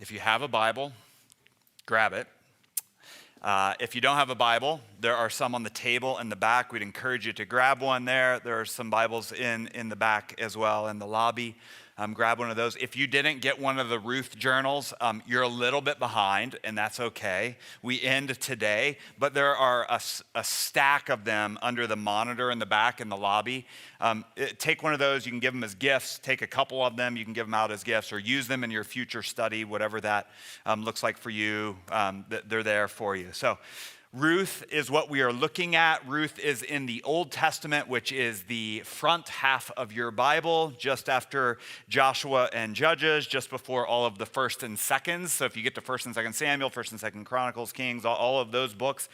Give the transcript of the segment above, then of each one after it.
If you have a Bible, grab it. If you don't have a Bible, there are some on the table in the back. We'd encourage you to grab one there. There are some Bibles in the back as well in the lobby. Grab one of those. If you didn't get one of the Ruth journals, you're a little bit behind, and that's okay. We end today, but there are a stack of them under the monitor in the back in the lobby. Take one of those. You can give them as gifts. Take a couple of them. You can give them out as gifts or use them in your future study, whatever that looks like for you. They're there for you. So Ruth is what we are looking at. Ruth is in the Old Testament, which is the front half of your Bible, just after Joshua and Judges, just before all of the 1st and 2nd. So if you get to 1st and 2nd Samuel, 1st and 2nd Chronicles, Kings, all of those books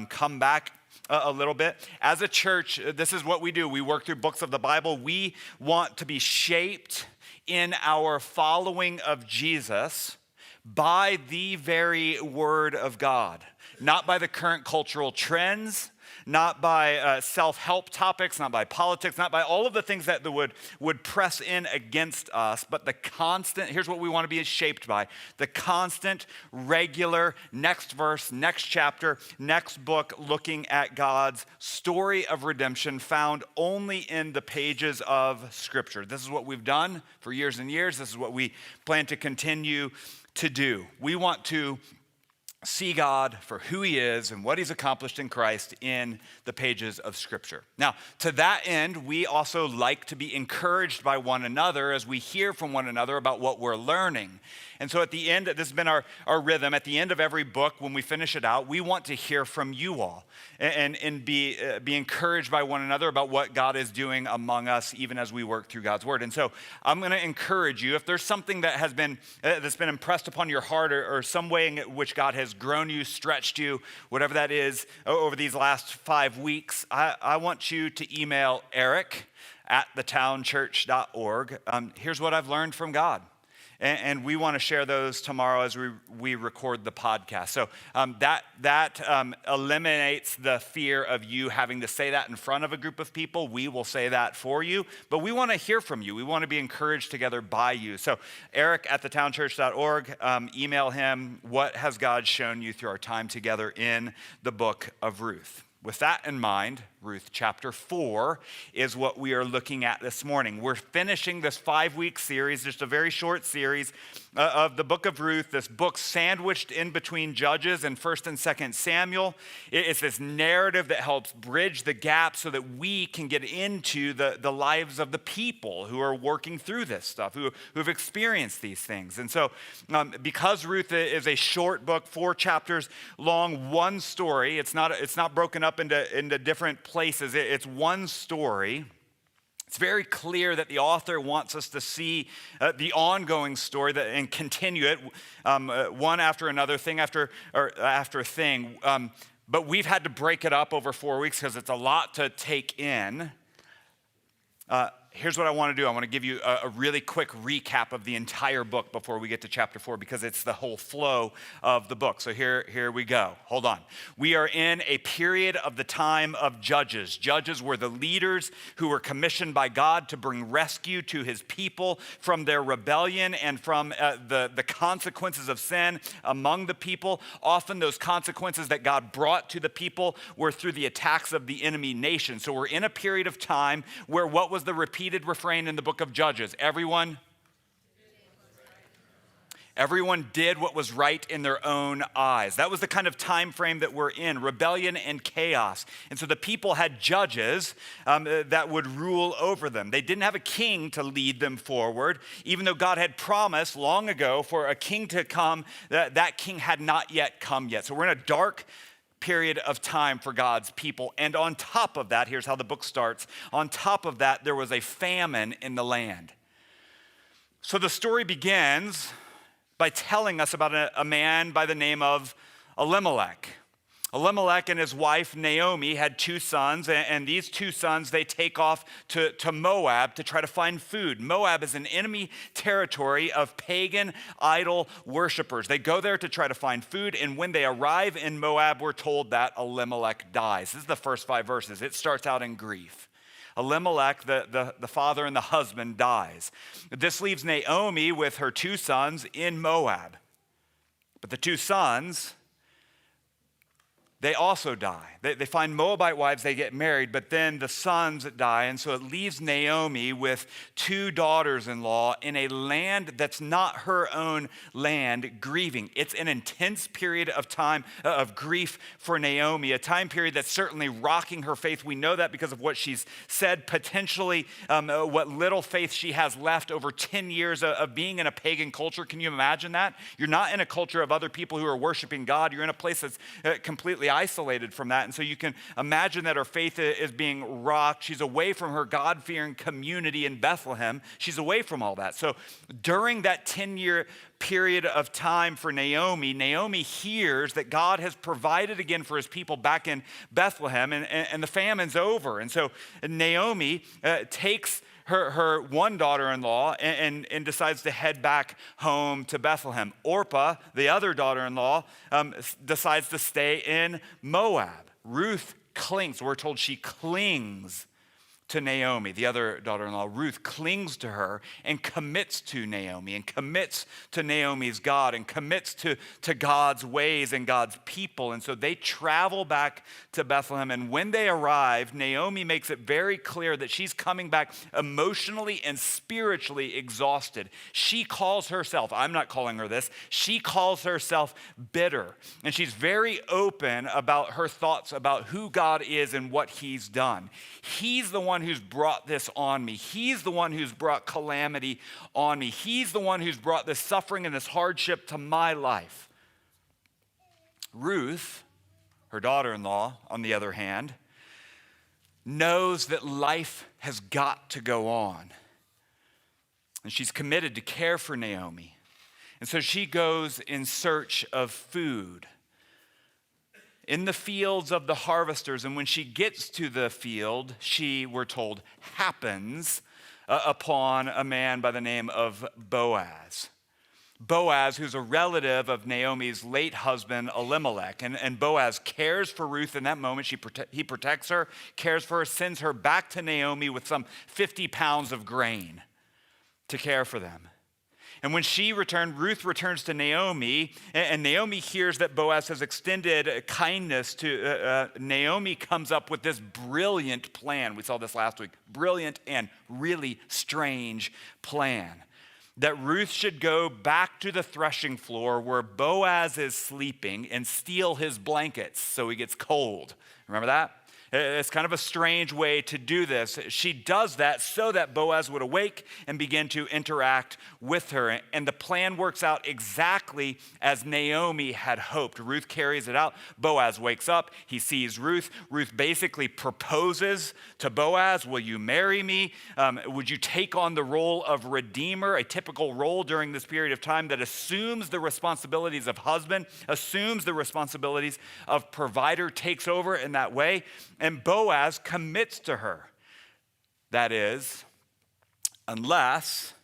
come back a little bit. As a church, this is what we do. We work through books of the Bible. We want to be shaped in our following of Jesus by the very Word of God. Not by the current cultural trends, not by self-help topics, not by politics, not by all of the things that would press in against us, but the constant, here's what we want to be shaped by, the constant, regular, next verse, next chapter, next book, looking at God's story of redemption found only in the pages of Scripture. This is what we've done for years and years. This is what we plan to continue to do. We want to see God for who he is and what he's accomplished in Christ in the pages of Scripture. Now, to that end, we also like to be encouraged by one another as we hear from one another about what we're learning. And so at the end, this has been our rhythm. At the end of every book, when we finish it out, we want to hear from you all and be encouraged by one another about what God is doing among us, even as we work through God's word. And so I'm going to encourage you, if there's something that has been that's been impressed upon your heart or some way in which God has grown you, stretched you, whatever that is, over these last 5 weeks, I want you to email eric@thetownchurch.org. Here's what I've learned from God. And we want to share those tomorrow as we record the podcast. So that eliminates the fear of you having to say that in front of a group of people. We will say that for you, but we want to hear from you. We want to be encouraged together by you. So eric@thetownchurch.org, email him. What has God shown you through our time together in the book of Ruth? With that in mind, Ruth chapter 4 is what we are looking at this morning. We're finishing this 5-week series, just a very short series of the book of Ruth, this book sandwiched in between Judges and 1st and 2nd Samuel. It's this narrative that helps bridge the gap so that we can get into the lives of the people who are working through this stuff, who've experienced these things. And so because Ruth is a short book, 4 chapters long, one story, it's not broken up into different places. It's one story. It's very clear that the author wants us to see the ongoing story and continue it one after another, thing after thing. But we've had to break it up over 4 weeks because it's a lot to take in. Here's what I want to do. I want to give you a really quick recap of the entire book before we get to chapter 4 because it's the whole flow of the book. So here we go. Hold on. We are in a period of the time of Judges. Judges were the leaders who were commissioned by God to bring rescue to his people from their rebellion and from the consequences of sin among the people. Often those consequences that God brought to the people were through the attacks of the enemy nation. So we're in a period of time where what was the repeated refrain in the book of Judges? Everyone did what was right in their own eyes. That was the kind of time frame that we're in, rebellion and chaos. And so the people had judges that would rule over them. They didn't have a king to lead them forward, even though God had promised long ago for a king to come. That king had not yet come yet. So we're in a dark period of time for God's people. And on top of that, here's how the book starts. On top of that, there was a famine in the land. So the story begins by telling us about a man by the name of Elimelech. Elimelech and his wife Naomi had 2 sons, and these 2 sons, they take off to Moab to try to find food. Moab is an enemy territory of pagan idol worshipers. They go there to try to find food, and when they arrive in Moab, we're told that Elimelech dies. This is the first 5 verses. It starts out in grief. Elimelech, the father and the husband, dies. This leaves Naomi with her 2 sons in Moab. But the two sons, they also die. They find Moabite wives, they get married, but then the sons die. And so it leaves Naomi with two daughters-in-law in a land that's not her own land, grieving. It's an intense period of time of grief for Naomi, a time period that's certainly rocking her faith. We know that because of what she's said, potentially what little faith she has left over 10 years of being in a pagan culture. Can you imagine that? You're not in a culture of other people who are worshiping God. You're in a place that's completely isolated from that. And so you can imagine that her faith is being rocked. She's away from her God-fearing community in Bethlehem. She's away from all that. So during that 10-year period of time for Naomi, Naomi hears that God has provided again for his people back in Bethlehem, and the famine's over. And so Naomi takes her one daughter-in-law and decides to head back home to Bethlehem. Orpah, the other daughter-in-law, decides to stay in Moab. Ruth clings. We're told she clings to Naomi, the other daughter-in-law. Ruth clings to her and commits to Naomi and commits to Naomi's God and commits to God's ways and God's people. And so they travel back to Bethlehem. And when they arrive, Naomi makes it very clear that she's coming back emotionally and spiritually exhausted. She calls herself, I'm not calling her this, she calls herself bitter. And she's very open about her thoughts about who God is and what he's done. He's the one who's brought this on me. He's the one who's brought calamity on me. He's the one who's brought this suffering and this hardship to my life. Ruth, her daughter-in-law, on the other hand, knows that life has got to go on. And she's committed to care for Naomi. And so she goes in search of food in the fields of the harvesters. And when she gets to the field, she, we're told, happens upon a man by the name of Boaz. Boaz, who's a relative of Naomi's late husband, Elimelech. And Boaz cares for Ruth in that moment. He protects her, cares for her, sends her back to Naomi with some 50 pounds of grain to care for them. And when she returned, Ruth returns to Naomi, and Naomi hears that Boaz has extended kindness to Naomi comes up with this brilliant plan. We saw this last week. Brilliant and really strange plan. That Ruth should go back to the threshing floor where Boaz is sleeping and steal his blankets so he gets cold. Remember that? It's kind of a strange way to do this. She does that so that Boaz would awake and begin to interact with her. And the plan works out exactly as Naomi had hoped. Ruth carries it out. Boaz wakes up. He sees Ruth. Ruth basically proposes to Boaz, will you marry me? Would you take on the role of redeemer, a typical role during this period of time that assumes the responsibilities of husband, assumes the responsibilities of provider, takes over in that way. And Boaz commits to her. That is, unless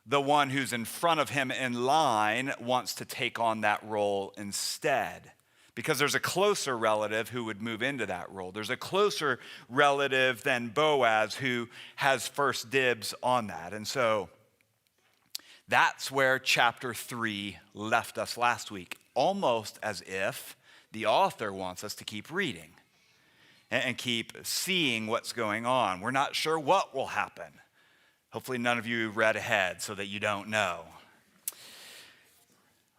the one who's in front of him in line wants to take on that role instead. Because there's a closer relative who would move into that role. There's a closer relative than Boaz who has first dibs on that. And so that's where chapter 3 left us last week. Almost as if the author wants us to keep reading and keep seeing what's going on. We're not sure what will happen. Hopefully none of you read ahead so that you don't know.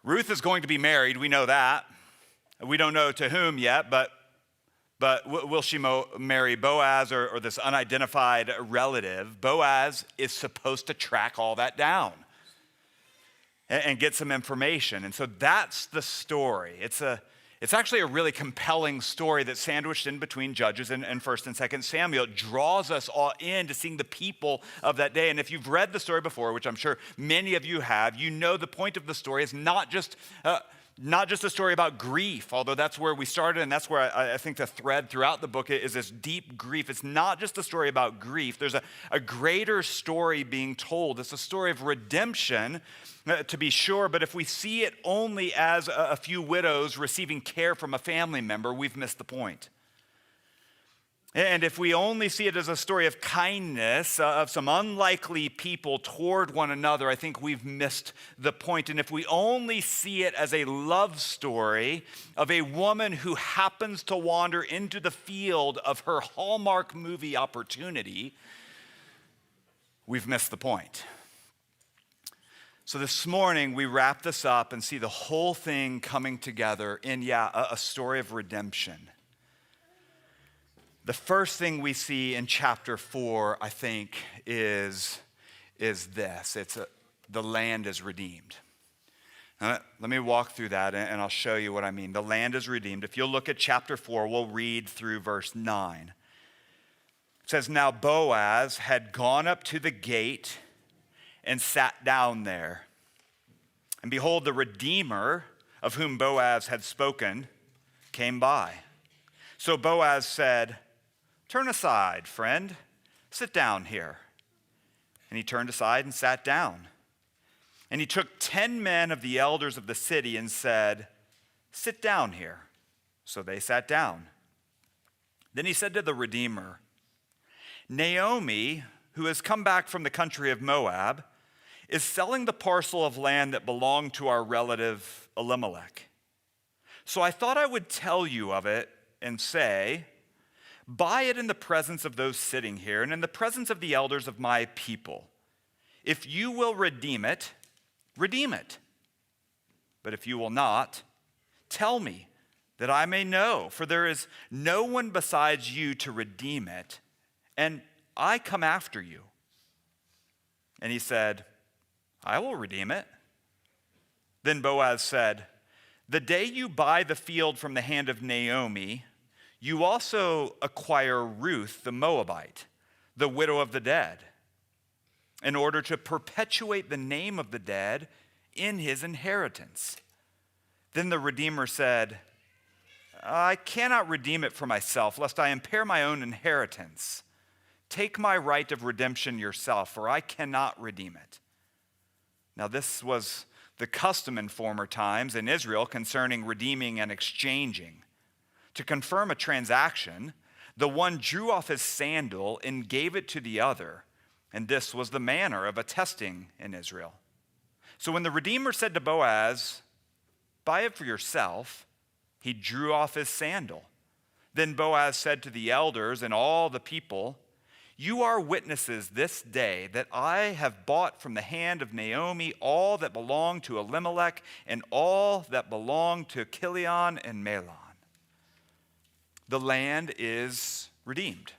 Ruth is going to be married, we know that. We don't know to whom yet, but will she marry Boaz or this unidentified relative? Boaz is supposed to track all that down and get some information. And so that's the story. It's actually a really compelling story that's sandwiched in between Judges and 1st and 2nd Samuel. It draws us all into seeing the people of that day. And if you've read the story before, which I'm sure many of you have, you know the point of the story is not just a story about grief, although that's where we started, and that's where I think the thread throughout the book is this deep grief. It's not just a story about grief. There's a greater story being told. It's a story of redemption, to be sure, but if we see it only as a few widows receiving care from a family member, we've missed the point. And if we only see it as a story of kindness, of some unlikely people toward one another, I think we've missed the point. And if we only see it as a love story of a woman who happens to wander into the field of her Hallmark movie opportunity, we've missed the point. So this morning, we wrap this up and see the whole thing coming together in, a story of redemption. The first thing we see in chapter 4, I think, is this. The land is redeemed. Let me walk through that and I'll show you what I mean. The land is redeemed. If you'll look at chapter 4, we'll read through verse 9. It says, "Now Boaz had gone up to the gate and sat down there. And behold, the Redeemer of whom Boaz had spoken came by. So Boaz said, 'Turn aside, friend, sit down here.' And he turned aside and sat down. And he took 10 men of the elders of the city and said, 'Sit down here.' So they sat down. Then he said to the Redeemer, 'Naomi, who has come back from the country of Moab, is selling the parcel of land that belonged to our relative Elimelech. So I thought I would tell you of it and say, buy it in the presence of those sitting here and in the presence of the elders of my people. If you will redeem it, redeem it. But if you will not, tell me that I may know, for there is no one besides you to redeem it, and I come after you.' And he said, 'I will redeem it.' Then Boaz said, 'The day you buy the field from the hand of Naomi, you also acquire Ruth the Moabite, the widow of the dead, in order to perpetuate the name of the dead in his inheritance.' Then the Redeemer said, 'I cannot redeem it for myself, lest I impair my own inheritance. Take my right of redemption yourself, for I cannot redeem it.' Now this was the custom in former times in Israel concerning redeeming and exchanging. To confirm a transaction, the one drew off his sandal and gave it to the other, and this was the manner of attesting in Israel. So when the Redeemer said to Boaz, 'Buy it for yourself,' he drew off his sandal. Then Boaz said to the elders and all the people, 'You are witnesses this day that I have bought from the hand of Naomi all that belonged to Elimelech and all that belonged to Chilion and Mahlon.' The land is redeemed.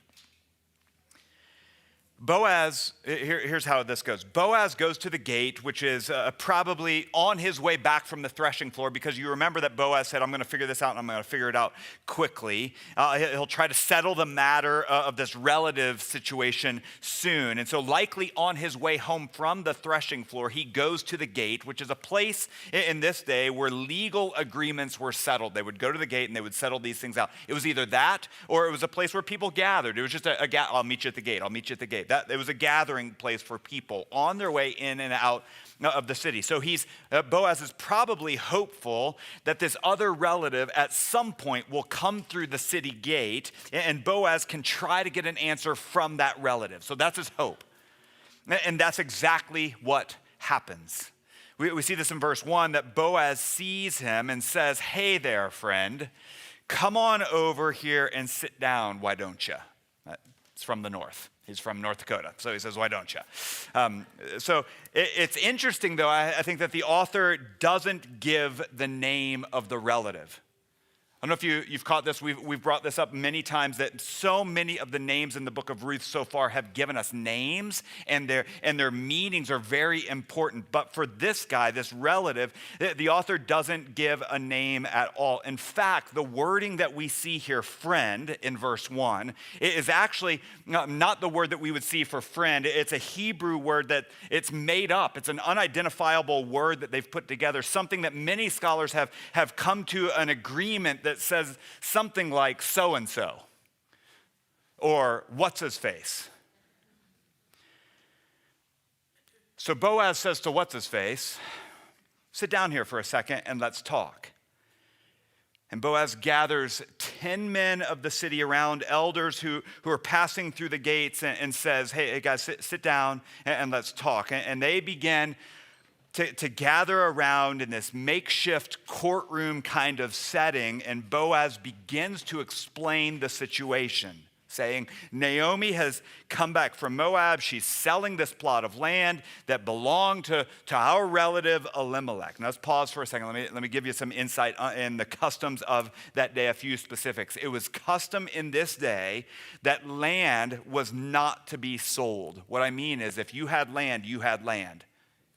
Boaz, here's how this goes. Boaz goes to the gate, which is probably on his way back from the threshing floor, because you remember that Boaz said, 'I'm going to figure this out and I'm going to figure it out quickly.' He'll try to settle the matter of this relative situation soon. And so likely on his way home from the threshing floor, he goes to the gate, which is a place in this day where legal agreements were settled. They would go to the gate and they would settle these things out. It was either that or it was a place where people gathered. It was just I'll meet you at the gate. I'll meet you at the gate. It was a gathering place for people on their way in and out of the city. So Boaz is probably hopeful that this other relative at some point will come through the city gate and Boaz can try to get an answer from that relative. So that's his hope. And that's exactly what happens. We see this in verse 1, that Boaz sees him and says, 'Hey there, friend, come on over here and sit down, why don't you?' It's from the north. He's from North Dakota, so he says, 'Why don't you?' So it's interesting, though, I think that the author doesn't give the name of the relative. I don't know if you've caught this. We've brought this up many times, that so many of the names in the book of Ruth so far have given us names, and their meanings are very important. But for this guy, this relative, the author doesn't give a name at all. In fact, the wording that we see here, friend, in verse 1, is actually not the word that we would see for friend. It's a Hebrew word that it's made up. It's an unidentifiable word that they've put together, something that many scholars have come to an agreement that says something like so-and-so or what's his face. So Boaz says to what's his face, 'Sit down here for a second and let's talk.' And Boaz gathers 10 men of the city around, elders who are passing through the gates, and says, hey guys, sit down and let's talk. And they begin to gather around in this makeshift courtroom kind of setting, and Boaz begins to explain the situation, saying, Naomi has come back from Moab. She's selling this plot of land that belonged to our relative Elimelech. Now let's pause for a second. Let me give you some insight in the customs of that day, a few specifics. It was custom in this day that land was not to be sold. What I mean is, if you had land, you had land.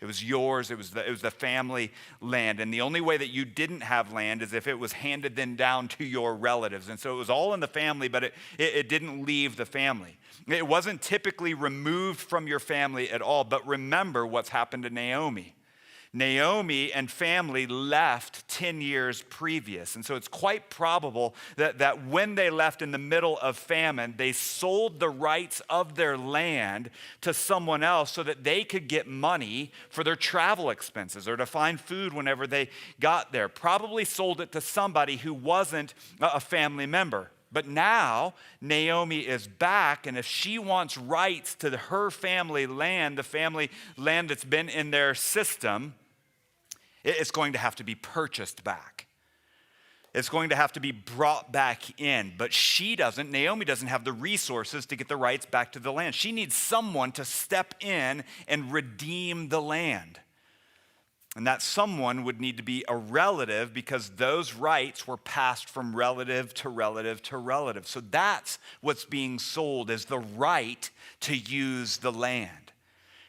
It was yours, it was the family land. And the only way that you didn't have land is if it was handed then down to your relatives. And so it was all in the family, but it didn't leave the family. It wasn't typically removed from your family at all. But remember what's happened to Naomi. Naomi and family left 10 years previous. And so it's quite probable that when they left in the middle of famine, they sold the rights of their land to someone else so that they could get money for their travel expenses or to find food whenever they got there. Probably sold it to somebody who wasn't a family member. But now Naomi is back, and if she wants rights to her family land, the family land that's been in their system, it's going to have to be purchased back. It's going to have to be brought back in. But Naomi doesn't have the resources to get the rights back to the land. She needs someone to step in and redeem the land. And that someone would need to be a relative, because those rights were passed from relative to relative to relative. So that's what's being sold, is the right to use the land.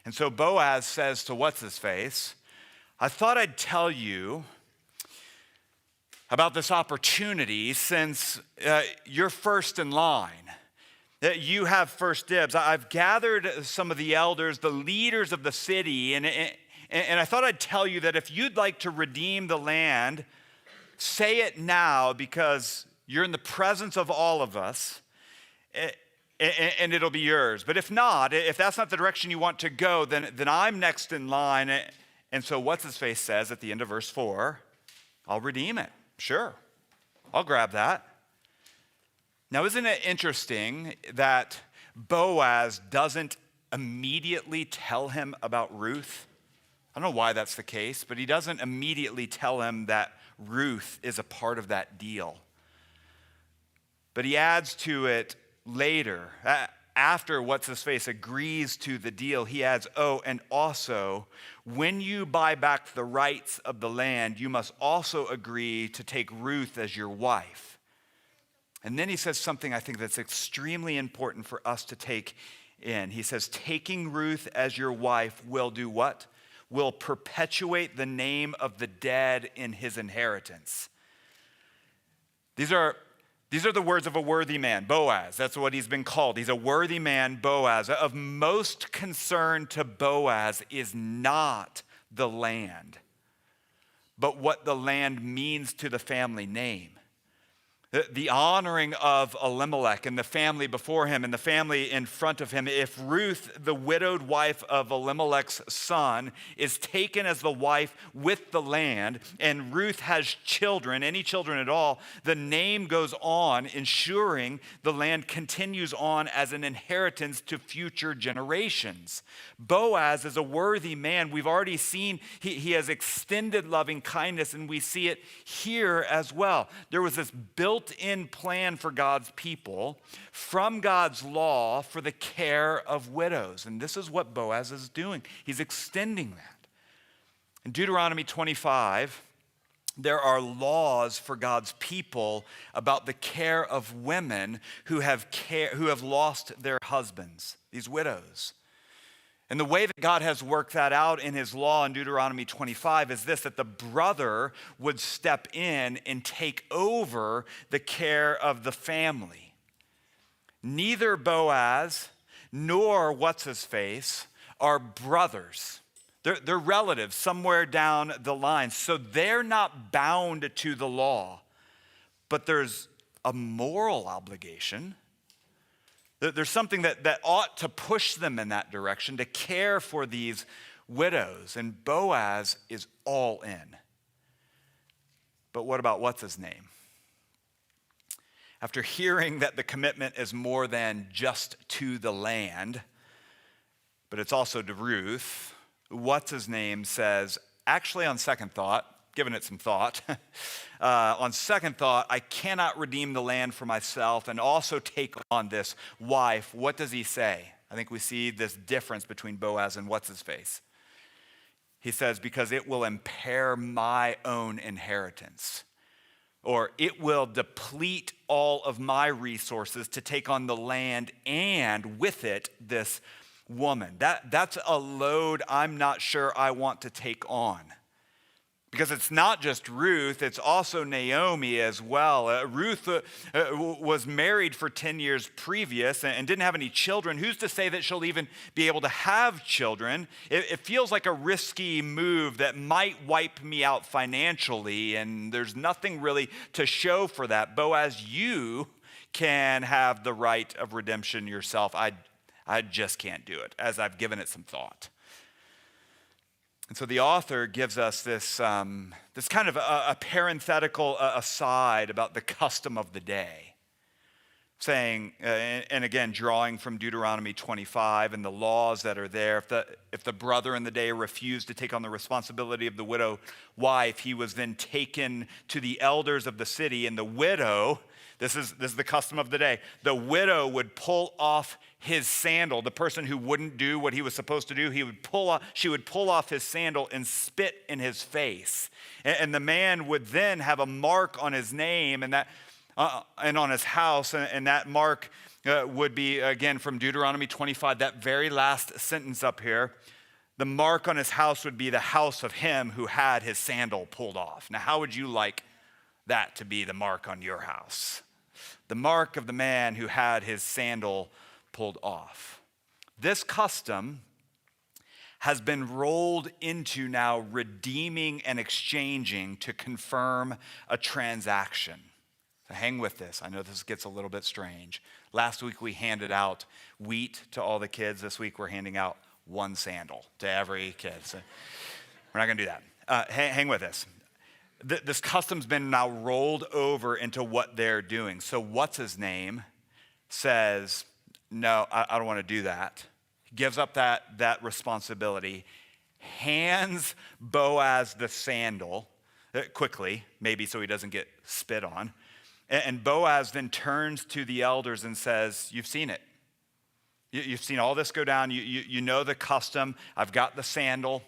And so Boaz says to what's-his-face, I thought I'd tell you about this opportunity since you're first in line. You have first dibs. I've gathered some of the elders, the leaders of the city, and I thought I'd tell you that if you'd like to redeem the land, say it now, because you're in the presence of all of us, and it'll be yours. But if not, if that's not the direction you want to go, then I'm next in line. And so what's-his-face says at the end of verse 4, I'll redeem it. Sure, I'll grab that. Now, isn't it interesting that Boaz doesn't immediately tell him about Ruth? I don't know why that's the case, but he doesn't immediately tell him that Ruth is a part of that deal. But he adds to it later. After what's-his-face agrees to the deal, he adds, and also, when you buy back the rights of the land, you must also agree to take Ruth as your wife. And then he says something I think that's extremely important for us to take in. He says, taking Ruth as your wife will do what? Will perpetuate the name of the dead in his inheritance. These are the words of a worthy man, Boaz. That's what he's been called. He's a worthy man, Boaz. Of most concern to Boaz is not the land, but what the land means to the family name. The honoring of Elimelech and the family before him and the family in front of him. If Ruth, the widowed wife of Elimelech's son, is taken as the wife with the land, and Ruth has children, any children at all, the name goes on, ensuring the land continues on as an inheritance to future generations. Boaz is a worthy man. We've already seen he has extended loving kindness, and we see it here as well. There was this built-in plan for God's people from God's law for the care of widows. And this is what Boaz is doing. He's extending that. In Deuteronomy 25, there are laws for God's people about the care of women who have lost their husbands, these widows. And the way that God has worked that out in his law in Deuteronomy 25 is this, that the brother would step in and take over the care of the family. Neither Boaz nor what's-his-face are brothers. They're relatives somewhere down the line. So they're not bound to the law. But there's a moral obligation. There's something that ought to push them in that direction, to care for these widows. And Boaz is all in. But what about what's his name? after hearing that the commitment is more than just to the land, but it's also to Ruth, what's his name says, actually on second thought, giving it some thought, on second thought, I cannot redeem the land for myself and also take on this wife. What does he say? I think we see this difference between Boaz and what's his face. He says, because it will impair my own inheritance, or it will deplete all of my resources to take on the land and with it this woman. That's a load I'm not sure I want to take on. Because it's not just Ruth, it's also Naomi as well. Ruth was married for 10 years previous and didn't have any children. Who's to say that she'll even be able to have children? It feels like a risky move that might wipe me out financially, and there's nothing really to show for that. Boaz, you can have the right of redemption yourself. I just can't do it, as I've given it some thought. And so the author gives us this kind of a parenthetical aside about the custom of the day, saying, and again, drawing from Deuteronomy 25 and the laws that are there. If the brother in the day refused to take on the responsibility of the widow wife, he was then taken to the elders of the city, and the widow, this is the custom of the day, the widow would pull off his sandal. The person who wouldn't do what he was supposed to do, she would pull off his sandal and spit in his face. And the man would then have a mark on his name and on his house, and that mark would be, again, from Deuteronomy 25, that very last sentence up here. The mark on his house would be the house of him who had his sandal pulled off. Now, how would you like that to be the mark on your house? The mark of the man who had his sandal pulled off. This custom has been rolled into now redeeming and exchanging to confirm a transaction. So hang with this. I know this gets a little bit strange. Last week we handed out wheat to all the kids. This week we're handing out one sandal to every kid. So we're not going to do that. Hang with this. This custom's been now rolled over into what they're doing. So what's his name says, no, I don't want to do that. He gives up that responsibility, hands Boaz the sandal quickly, maybe so he doesn't get spit on. And Boaz then turns to the elders and says, you've seen it. You've seen all this go down. You know the custom. I've got the sandal.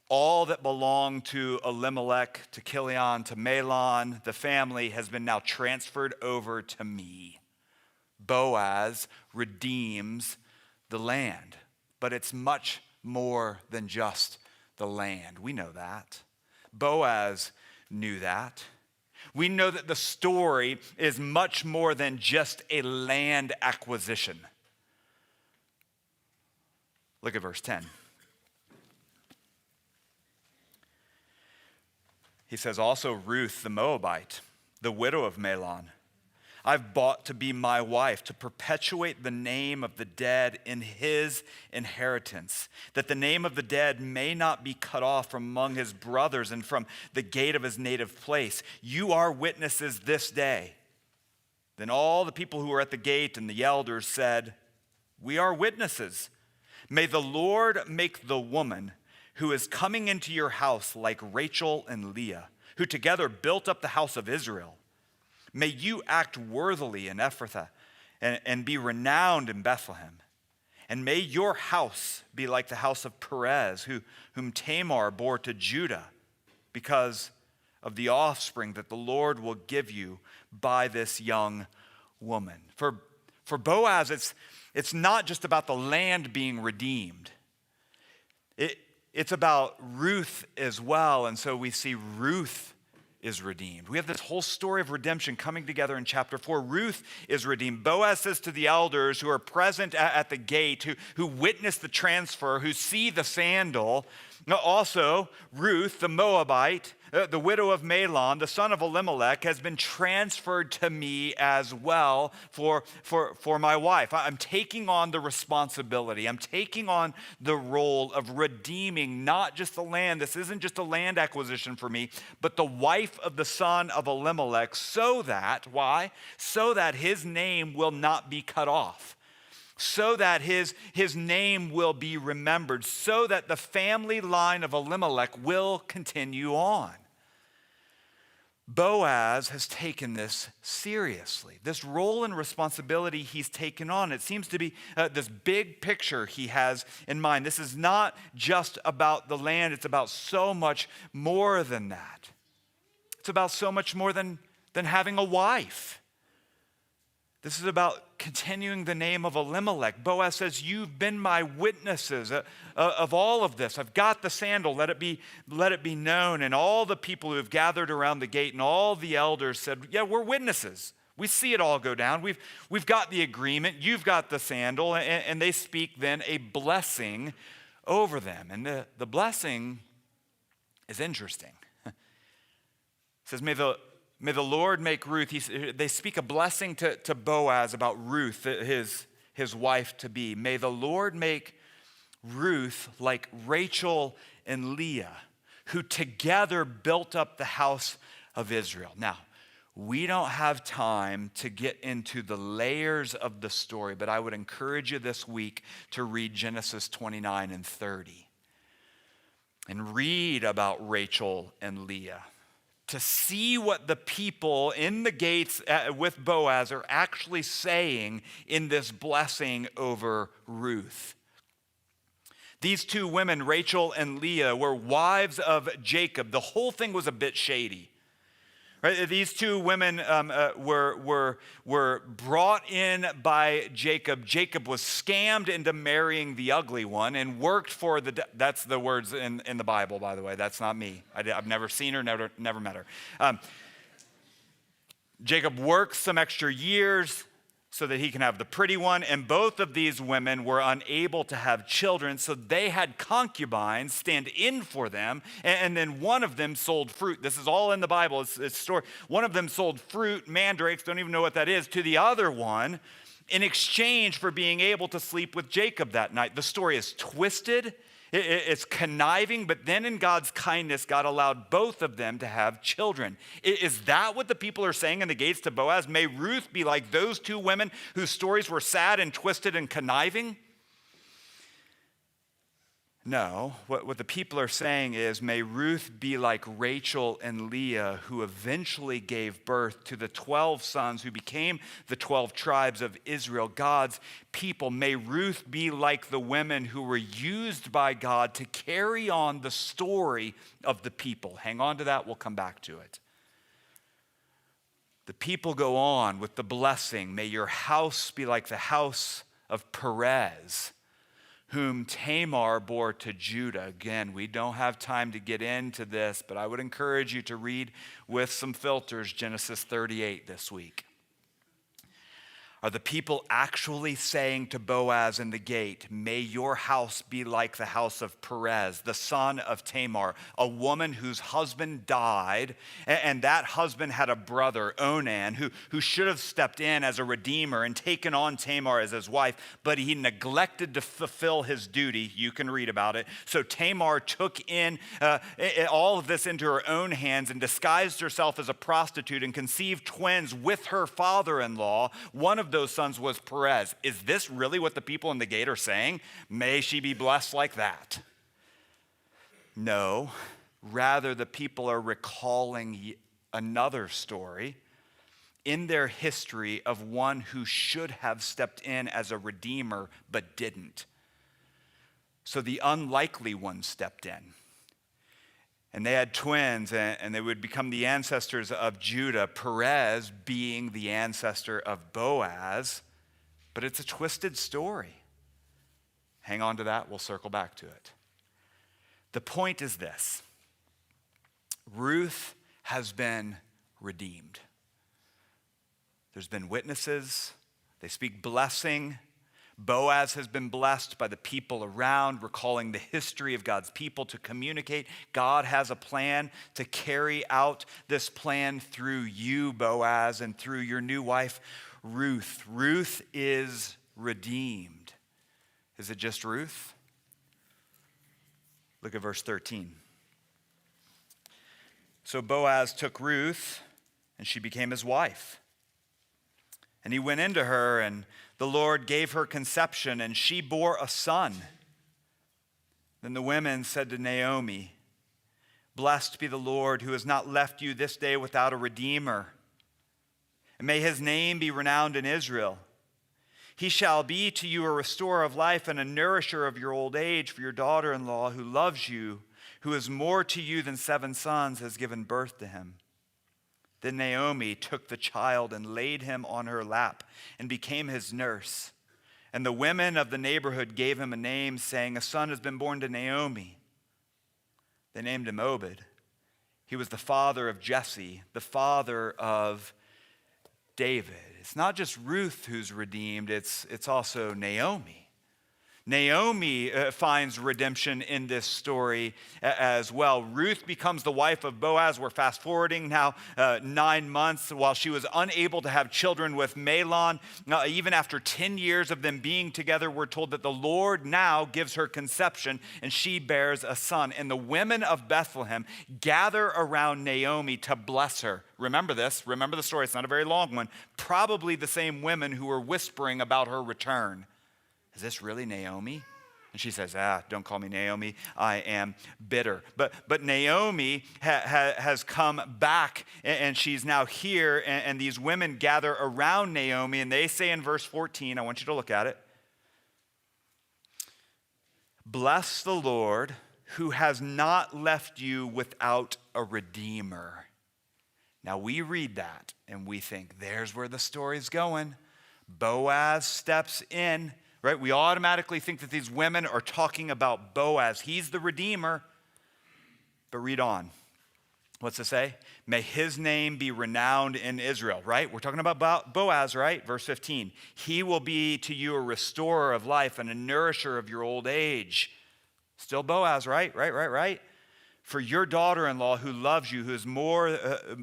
All that belonged to Elimelech, to Kilion, to Mahlon, the family, has been now transferred over to me. Boaz redeems the land, but it's much more than just the land. We know that. Boaz knew that. We know that the story is much more than just a land acquisition. Look at verse 10. He says, also Ruth the Moabite, the widow of Mahlon, I've bought to be my wife, to perpetuate the name of the dead in his inheritance, that the name of the dead may not be cut off from among his brothers and from the gate of his native place. You are witnesses this day. Then all the people who were at the gate and the elders said, we are witnesses. May the Lord make the woman who is coming into your house like Rachel and Leah, who together built up the house of Israel. May you act worthily in Ephrathah and be renowned in Bethlehem. And may your house be like the house of Perez, whom Tamar bore to Judah, because of the offspring that the Lord will give you by this young woman. For Boaz, it's not just about the land being redeemed. It's about Ruth as well, and so we see Ruth is redeemed. We have this whole story of redemption coming together in chapter 4. Ruth is redeemed. Boaz says to the elders who are present at the gate, who witness the transfer, who see the sandal, Also, Ruth, the Moabite, the widow of Mahlon, the son of Elimelech, has been transferred to me as well for my wife. I'm taking on the responsibility. I'm taking on the role of redeeming not just the land. This isn't just a land acquisition for me, but the wife of the son of Elimelech, so that, why? So that his name will not be cut off. So that his name will be remembered, so that the family line of Elimelech will continue on. Boaz has taken this seriously. This role and responsibility he's taken on, it seems to be this big picture he has in mind. This is not just about the land, it's about so much more than that. It's about so much more than having a wife. This is about continuing the name of Elimelech. Boaz says, you've been my witnesses of all of this. I've got the sandal, let it be known. And all the people who have gathered around the gate and all the elders said, yeah, we're witnesses. We see it all go down. We've got the agreement. You've got the sandal. And they speak then a blessing over them. And the blessing is interesting. It says, May the Lord make Ruth, they speak a blessing to Boaz about Ruth, his wife to be. May the Lord make Ruth like Rachel and Leah, who together built up the house of Israel. Now, we don't have time to get into the layers of the story, but I would encourage you this week to read Genesis 29 and 30 and read about Rachel and Leah, to see what the people in the gates with Boaz are actually saying in this blessing over Ruth. These two women, Rachel and Leah, were wives of Jacob. The whole thing was a bit shady. Right? These two women were brought in by Jacob. Jacob was scammed into marrying the ugly one and worked for that's the words in the Bible, by the way. That's not me. I've never seen her, never met her. Jacob works some extra years so that he can have the pretty one. And both of these women were unable to have children, so they had concubines stand in for them. And then one of them sold fruit. This is all in the Bible. It's a story. One of them sold fruit, mandrakes, don't even know what that is, to the other one in exchange for being able to sleep with Jacob that night. The story is twisted. It's conniving, but then in God's kindness, God allowed both of them to have children. Is that what the people are saying in the gates to Boaz? May Ruth be like those two women whose stories were sad and twisted and conniving? No, what the people are saying is, may Ruth be like Rachel and Leah, who eventually gave birth to the 12 sons who became the 12 tribes of Israel, God's people. May Ruth be like the women who were used by God to carry on the story of the people. Hang on to that, we'll come back to it. The people go on with the blessing. May your house be like the house of Perez, whom Tamar bore to Judah. Again, we don't have time to get into this, but I would encourage you to read with some filters Genesis 38 this week. Are the people actually saying to Boaz in the gate, may your house be like the house of Perez, the son of Tamar, a woman whose husband died, and that husband had a brother, Onan, who should have stepped in as a redeemer and taken on Tamar as his wife, but he neglected to fulfill his duty. You can read about it. So Tamar took in all of this into her own hands and disguised herself as a prostitute and conceived twins with her father-in-law. One of those sons was Perez. Is this really what the people in the gate are saying? May she be blessed like that. No, rather the people are recalling another story in their history of one who should have stepped in as a redeemer but didn't. So the unlikely one stepped in. And they had twins, and they would become the ancestors of Judah, Perez being the ancestor of Boaz. But it's a twisted story. Hang on to that. We'll circle back to it. The point is this. Ruth has been redeemed. There's been witnesses. They speak blessing. Boaz has been blessed by the people around, recalling the history of God's people to communicate. God has a plan to carry out this plan through you, Boaz, and through your new wife, Ruth. Ruth is redeemed. Is it just Ruth? Look at verse 13. So Boaz took Ruth, and she became his wife. And he went into her, and the Lord gave her conception, and she bore a son. Then the women said to Naomi, "Blessed be the Lord, who has not left you this day without a redeemer. And may his name be renowned in Israel. He shall be to you a restorer of life and a nourisher of your old age, for your daughter-in-law who loves you, who is more to you than 7 sons, has given birth to him." Then Naomi took the child and laid him on her lap and became his nurse. And the women of the neighborhood gave him a name, saying, "A son has been born to Naomi." They named him Obed. He was the father of Jesse, the father of David. It's not just Ruth who's redeemed, it's also Naomi. Naomi finds redemption in this story as well. Ruth becomes the wife of Boaz. We're fast forwarding now 9 months. While she was unable to have children with Mahlon, even after 10 years of them being together, we're told that the Lord now gives her conception and she bears a son. And the women of Bethlehem gather around Naomi to bless her. Remember this. Remember the story. It's not a very long one. Probably the same women who were whispering about her return. Is this really Naomi? And she says, don't call me Naomi. I am bitter. But Naomi has come back, and she's now here, and these women gather around Naomi, and they say in verse 14, I want you to look at it. "Bless the Lord, who has not left you without a redeemer." Now we read that, and we think, there's where the story's going. Boaz steps in. Right? We automatically think that these women are talking about Boaz. He's the redeemer. But read on. What's it say? May his name be renowned in Israel, right? We're talking about Boaz, right? Verse 15. He will be to you a restorer of life and a nourisher of your old age. Still Boaz, right? Right. For your daughter-in-law who loves you, who is more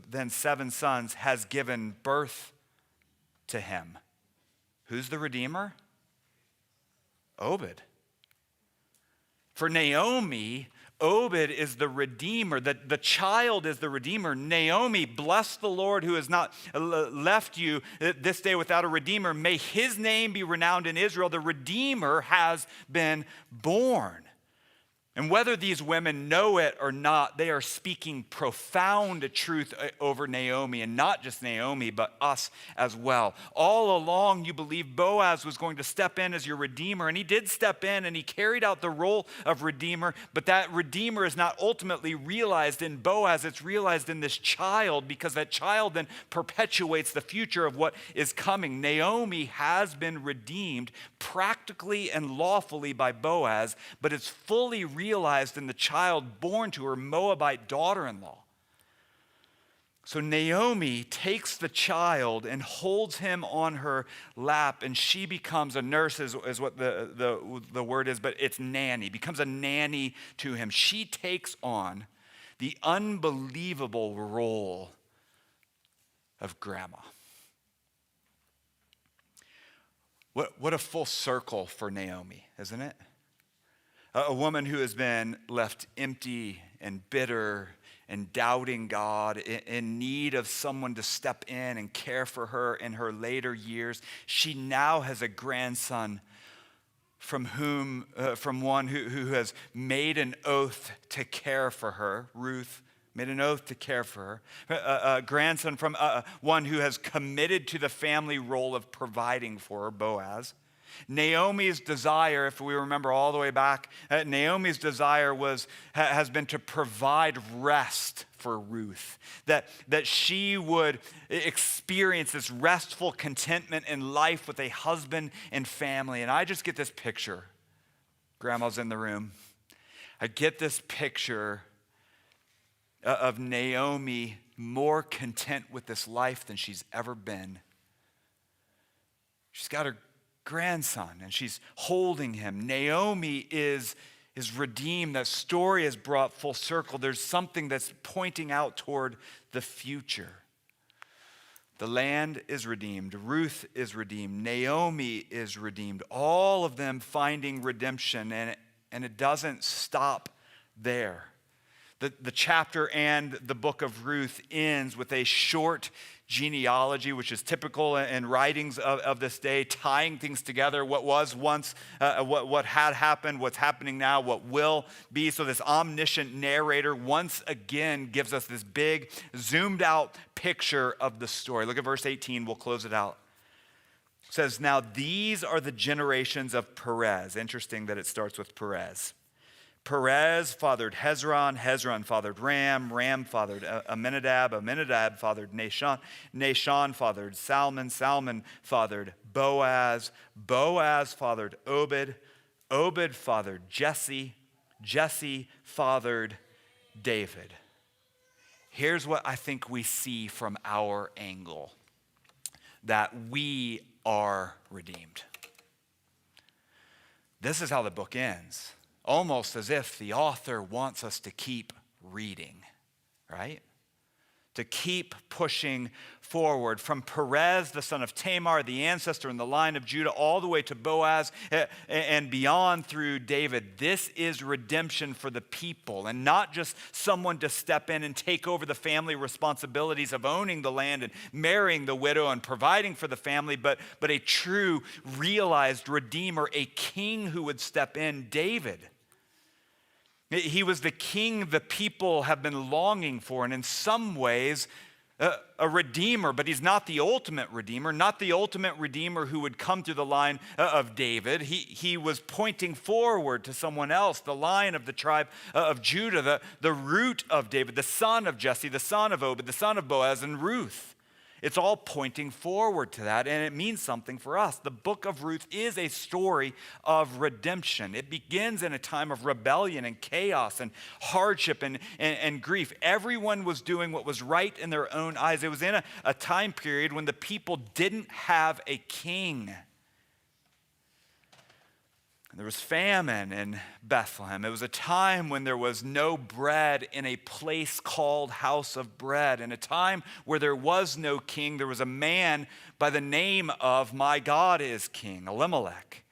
than 7 sons, has given birth to him. Who's the redeemer? Obed. For Naomi, Obed is the redeemer. The child is the redeemer. Naomi, bless the Lord who has not left you this day without a redeemer. May his name be renowned in Israel. The redeemer has been born. And whether these women know it or not, they are speaking profound truth over Naomi, and not just Naomi, but us as well. All along, you believe Boaz was going to step in as your redeemer, and he did step in, and he carried out the role of redeemer, but that redeemer is not ultimately realized in Boaz. It's realized in this child, because that child then perpetuates the future of what is coming. Naomi has been redeemed practically and lawfully by Boaz, but it's fully realized in the child born to her Moabite daughter-in-law. So Naomi takes the child and holds him on her lap, and she becomes a nurse, is what the word is, but it's nanny, becomes a nanny to him. She takes on the unbelievable role of grandma. What a full circle for Naomi, isn't it? A woman who has been left empty and bitter and doubting God, in need of someone to step in and care for her in her later years. She now has a grandson from one who has made an oath to care for her. Ruth made an oath to care for her. A grandson from one who has committed to the family role of providing for her, Boaz. Naomi's desire, if we remember all the way back, Naomi's desire has been to provide rest for Ruth, that she would experience this restful contentment in life with a husband and family. And I just get this picture. Grandma's in the room. I get this picture of Naomi more content with this life than she's ever been. She's got her grandson, and she's holding him. Naomi is redeemed. That story is brought full circle. There's something that's pointing out toward the future. The land is redeemed. Ruth is redeemed. Naomi is redeemed. All of them finding redemption, and it doesn't stop there. The chapter and the book of Ruth ends with a short genealogy, which is typical in writings of this day, tying things together, what was once, what had happened, what's happening now, what will be. So this omniscient narrator once again gives us this big, zoomed out picture of the story. Look at verse 18, we'll close it out. It says, now these are the generations of Perez. Interesting that it starts with Perez. Perez fathered Hezron, Hezron fathered Ram, Ram fathered Amminadab, Amminadab fathered Nahshon, Nahshon fathered Salmon, Salmon fathered Boaz, Boaz fathered Obed, Obed fathered Jesse, Jesse fathered David. Here's what I think we see from our angle, that we are redeemed. This is how the book ends. Almost as if the author wants us to keep reading, right? To keep pushing forward from Perez, the son of Tamar, the ancestor in the line of Judah, all the way to Boaz and beyond through David. This is redemption for the people, and not just someone to step in and take over the family responsibilities of owning the land and marrying the widow and providing for the family, but a true realized redeemer, a king who would step in, David. He was the king the people have been longing for, and in some ways, a redeemer, but he's not the ultimate redeemer, not the ultimate redeemer who would come through the line of David. He was pointing forward to someone else, the line of the tribe of Judah, the root of David, the son of Jesse, the son of Obed, the son of Boaz, and Ruth. It's all pointing forward to that, and it means something for us. The book of Ruth is a story of redemption. It begins in a time of rebellion and chaos and hardship and grief. Everyone was doing what was right in their own eyes. It was in a time period when the people didn't have a king. There was famine in Bethlehem. It was a time when there was no bread in a place called House of Bread. In a time where there was no king, there was a man by the name of My God is King, Elimelech.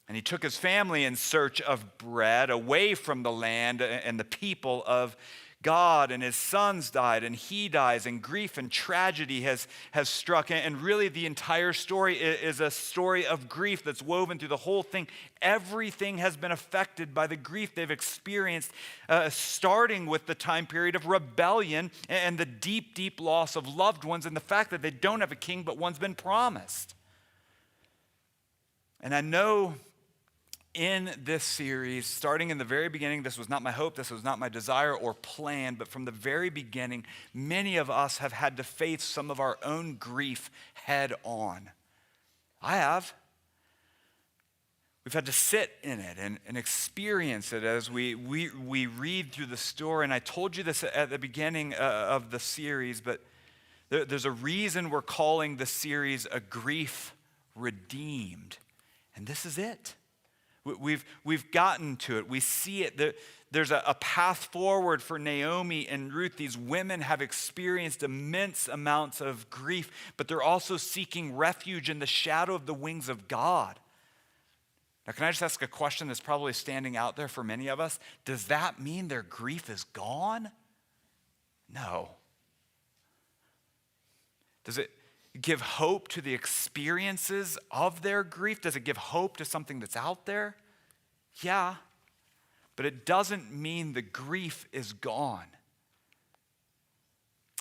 And he took his family in search of bread away from the land and the people of God, and his sons died, and he dies, and grief and tragedy has struck. And really the entire story is a story of grief that's woven through the whole thing. Everything has been affected by the grief they've experienced, starting with the time period of rebellion and the deep, deep loss of loved ones, and the fact that they don't have a king, but one's been promised. And I know in this series, starting in the very beginning, this was not my hope, this was not my desire or plan, but from the very beginning, many of us have had to face some of our own grief head on. I have. We've had to sit in it and experience it as we read through the story. And I told you this at the beginning of the series, but there's a reason we're calling the series A Grief Redeemed. And this is it. We've gotten to it. We see it. There's a path forward for Naomi and Ruth. These women have experienced immense amounts of grief, but they're also seeking refuge in the shadow of the wings of God. Now, can I just ask a question that's probably standing out there for many of us? Does that mean their grief is gone? No. Does it give hope to the experiences of their grief? Does it give hope to something that's out there? Yeah, but it doesn't mean the grief is gone.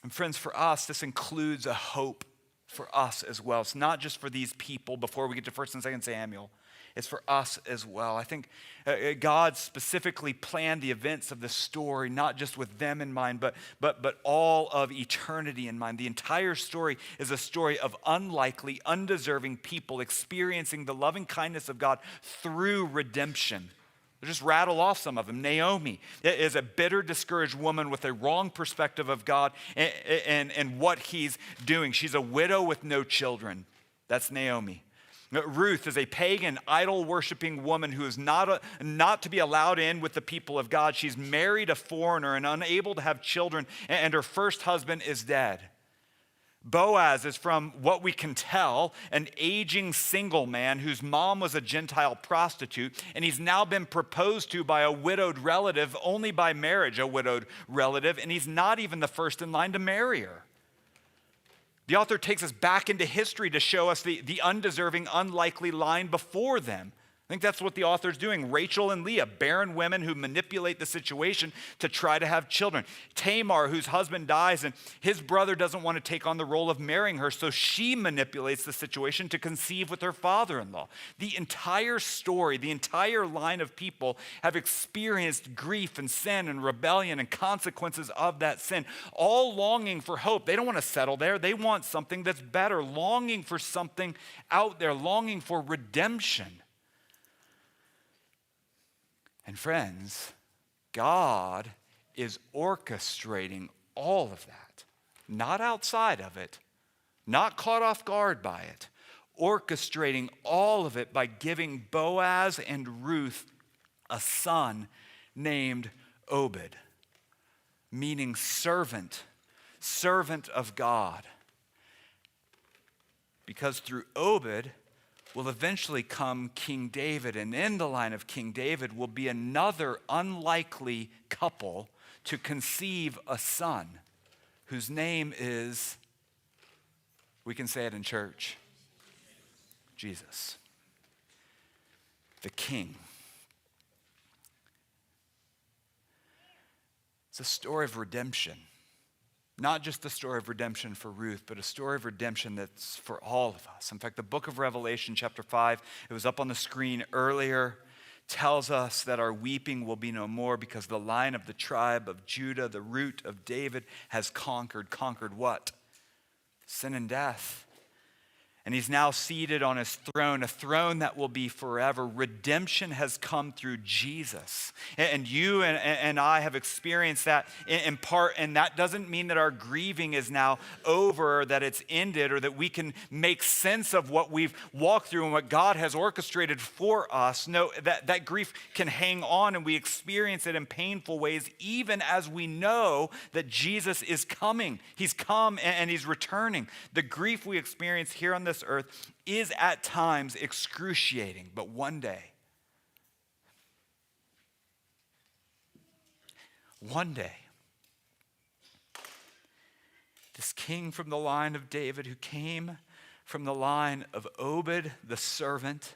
And friends, for us, this includes a hope for us as well. It's not just for these people before we get to 1st and 2nd Samuel. It's for us as well. I think God specifically planned the events of the story, not just with them in mind, but all of eternity in mind. The entire story is a story of unlikely, undeserving people experiencing the loving kindness of God through redemption. I'll just rattle off some of them. Naomi is a bitter, discouraged woman with a wrong perspective of God and what he's doing. She's a widow with no children. That's Naomi. Ruth is a pagan, idol-worshiping woman who is not to be allowed in with the people of God. She's married a foreigner and unable to have children, and her first husband is dead. Boaz is, from what we can tell, an aging single man whose mom was a Gentile prostitute, and he's now been proposed to by a widowed relative, only by marriage a widowed relative, and he's not even the first in line to marry her. The author takes us back into history to show us the undeserving, unlikely line before them. I think that's what the author's doing. Rachel and Leah, barren women who manipulate the situation to try to have children. Tamar, whose husband dies, and his brother doesn't want to take on the role of marrying her, so she manipulates the situation to conceive with her father-in-law. The entire story, the entire line of people have experienced grief and sin and rebellion and consequences of that sin, all longing for hope. They don't want to settle there. They want something that's better, longing for something out there, longing for redemption. And friends, God is orchestrating all of that, not outside of it, not caught off guard by it, orchestrating all of it by giving Boaz and Ruth a son named Obed, meaning servant of God. Because through Obed will eventually come King David, and in the line of King David will be another unlikely couple to conceive a son whose name is, we can say it in church, Jesus, the King. It's a story of redemption. Not just the story of redemption for Ruth, but a story of redemption that's for all of us. In fact, the book of Revelation, chapter 5, it was up on the screen earlier, tells us that our weeping will be no more because the Lion of the tribe of Judah, the root of David, has conquered. Conquered what? Sin and death. And he's now seated on his throne, a throne that will be forever. Redemption has come through Jesus. And you and I have experienced that in part, and that doesn't mean that our grieving is now over, or that it's ended, or that we can make sense of what we've walked through and what God has orchestrated for us. No, that grief can hang on, and we experience it in painful ways, even as we know that Jesus is coming. He's come and he's returning. The grief we experience here on this earth is at times excruciating, but one day, this king from the line of David, who came from the line of Obed the servant,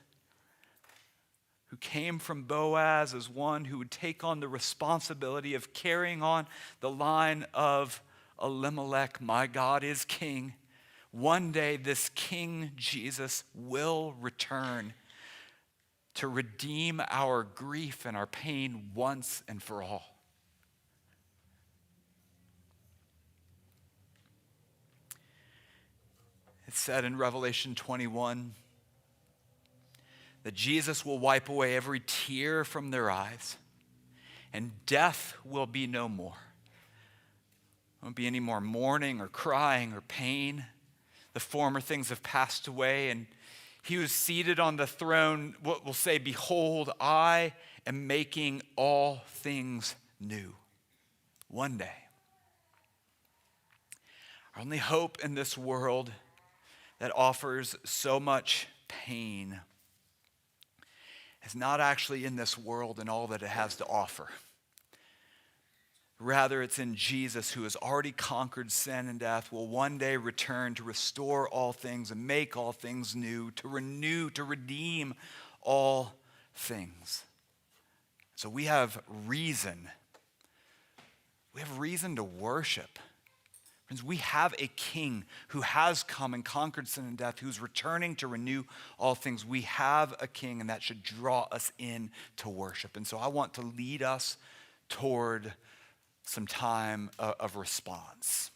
who came from Boaz as one who would take on the responsibility of carrying on the line of Elimelech, my God is king. One day this King Jesus will return to redeem our grief and our pain once and for all. It's said in Revelation 21 that Jesus will wipe away every tear from their eyes, and death will be no more. There won't be any more mourning or crying or pain. The former things have passed away, and he who is seated on the throne will say, behold, I am making all things new. One day. Our only hope in this world that offers so much pain is not actually in this world and all that it has to offer. Rather, it's in Jesus, who has already conquered sin and death, will one day return to restore all things and make all things new, to renew, to redeem all things. So we have reason. We have reason to worship. Friends, we have a king who has come and conquered sin and death, who's returning to renew all things. We have a king, and that should draw us in to worship. And so I want to lead us toward some time of response.